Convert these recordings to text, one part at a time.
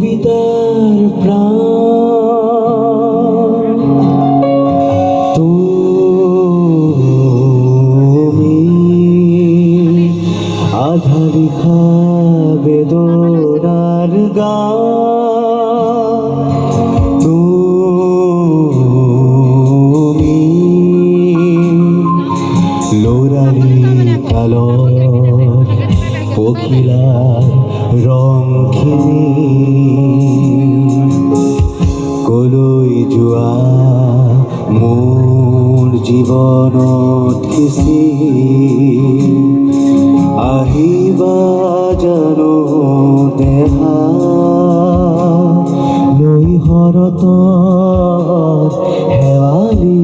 কবিতার প্রাণ তুমি আধা লিখা বেদনার গান তুমি লোরালি কালর কোকিলার ৰংখিনি কলৈ যোৱা মোৰ জীৱনত সিঁচি আহিবা জানো দেহা লৈ শৰতত শেৱালি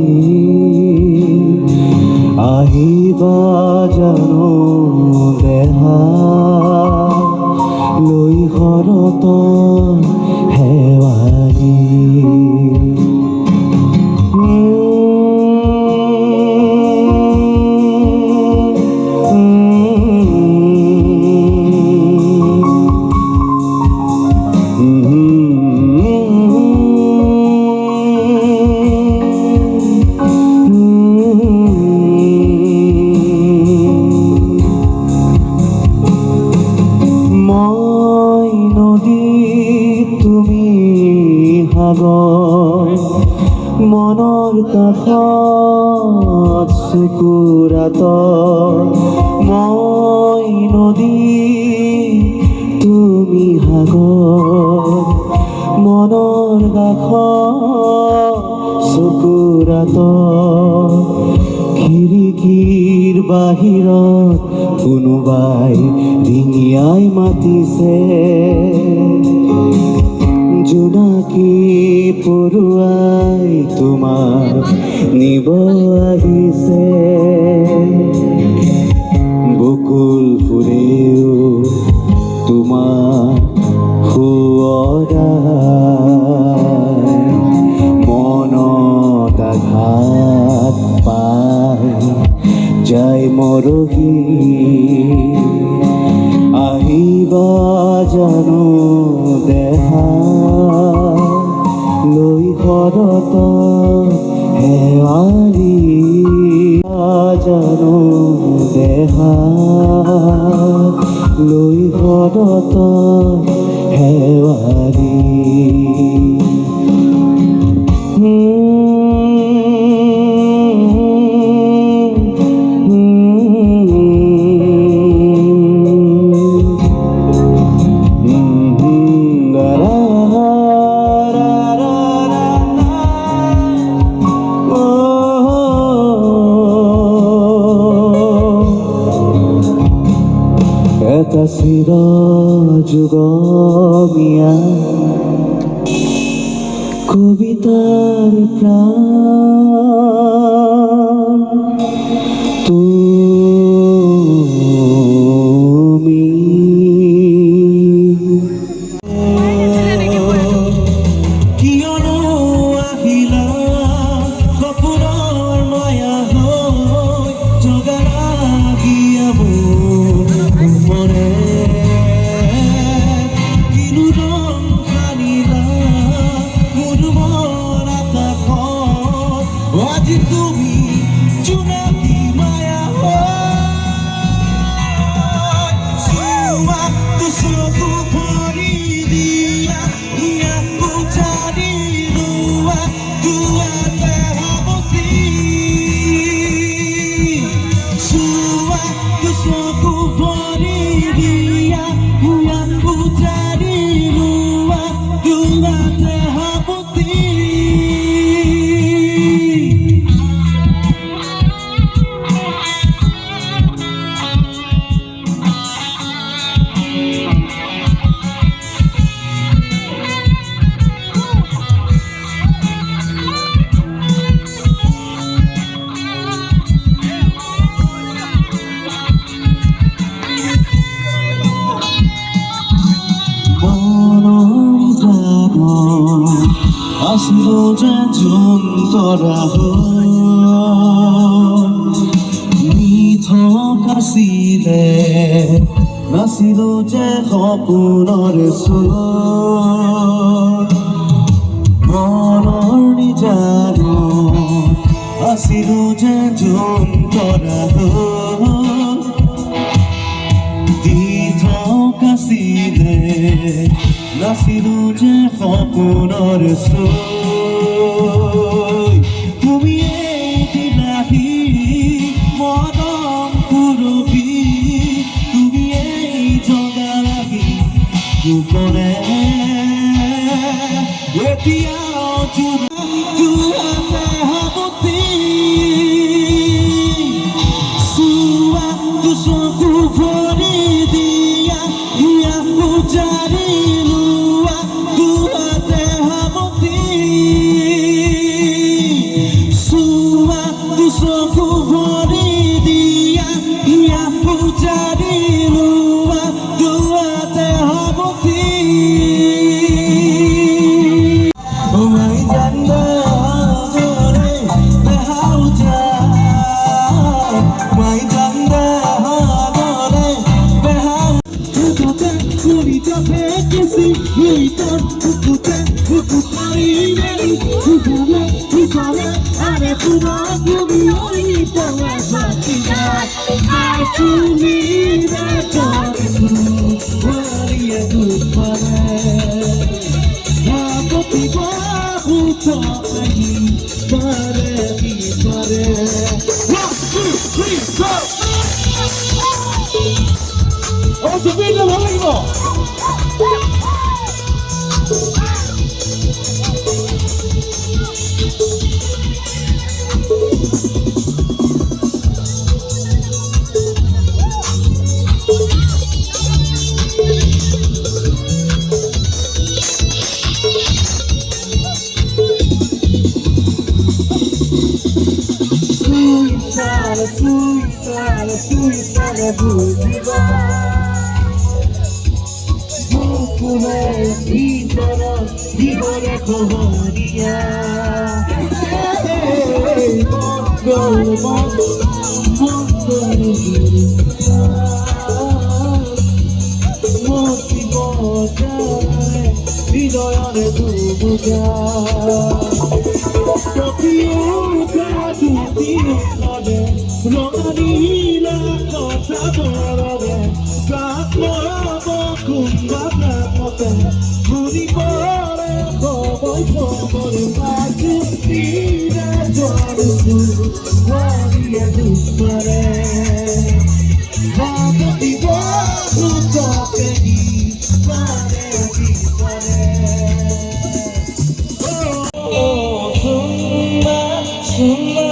আহিবা জানো দেহা লৈ শৰতত শেৱালি মনৰ কাষত চকুৰ আঁতৰত মই নদী তুমি সাগৰ মনৰ কাষত চকুৰ আঁতৰত খিৰিকীৰ বাহিৰত কোনোবাই ৰিঙিয়াই মাতিছে জোনাকী পৰুৱাই তোমাক নিব আহিছে বকুল ফুলেও তোমাক শুৱৰাই মনত আঘাত পাই যায় মৰহি আহিবা জানো দেহা লৈ শৰতত শেৱালি জানো দেহা লৈ শৰতত শেৱালি এটা চিৰ যুগমীয়া কবিতাৰ প্ৰাণ তুমি কিয়নো আহিলা সপোনৰ মায়া হৈ জগাৰা গিয়া মোৰ মনে কিনো ৰং সানিলা মোৰ মন আকাশত আজি তুমি জোনাকী মায়া চুৱা চকু ভৰি দিয়া ইয়াক উজাৰি লোৱা দুৱাতে সাৱতি চুৱা চকু ভৰি দিয়া ইয়াক উজাৰি লোৱা দুৱাতে সাৱতি আছিল যে যন্ত্ৰণা মিঠক আছিলে নাছিল যে সপোনৰ চোৰ নাচিলো যে যন্ত্ৰা দি থকাছিলে নাচিলো যে সপোনৰ ছৈ তুমিয়েই দিলাহি মৰম সুৰভি তুমিয়েই জগালাহি দুপৰে এতিয়াও জোনাতে হাবতি চোৱা চকু ভৰি দিয়া হিয়া পূজাৰী লোৱা দুহাতে হাবতি চোৱা চকু ভৰি দিয়া হিয়া পূজাৰী লোৱা দুহাতে হাবতি Suicide, buziba. Bukune idara, idare kohaniya. Hey, mongol, moti bojare, hidayare dubuga. Tokiyo kadu dilade. Romanila kota borode, kakmora bokumba kakmote, budi bore koboy kobore, maju tira jorusu, wariya dupare, babo tibo nutoke di pare. Oh, summa, summa.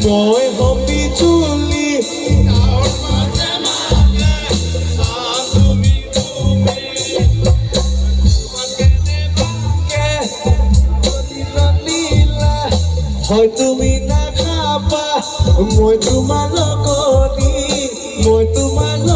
Moi hombi chuli হয়তো তোমাৰ লগৰী মই তোমাৰ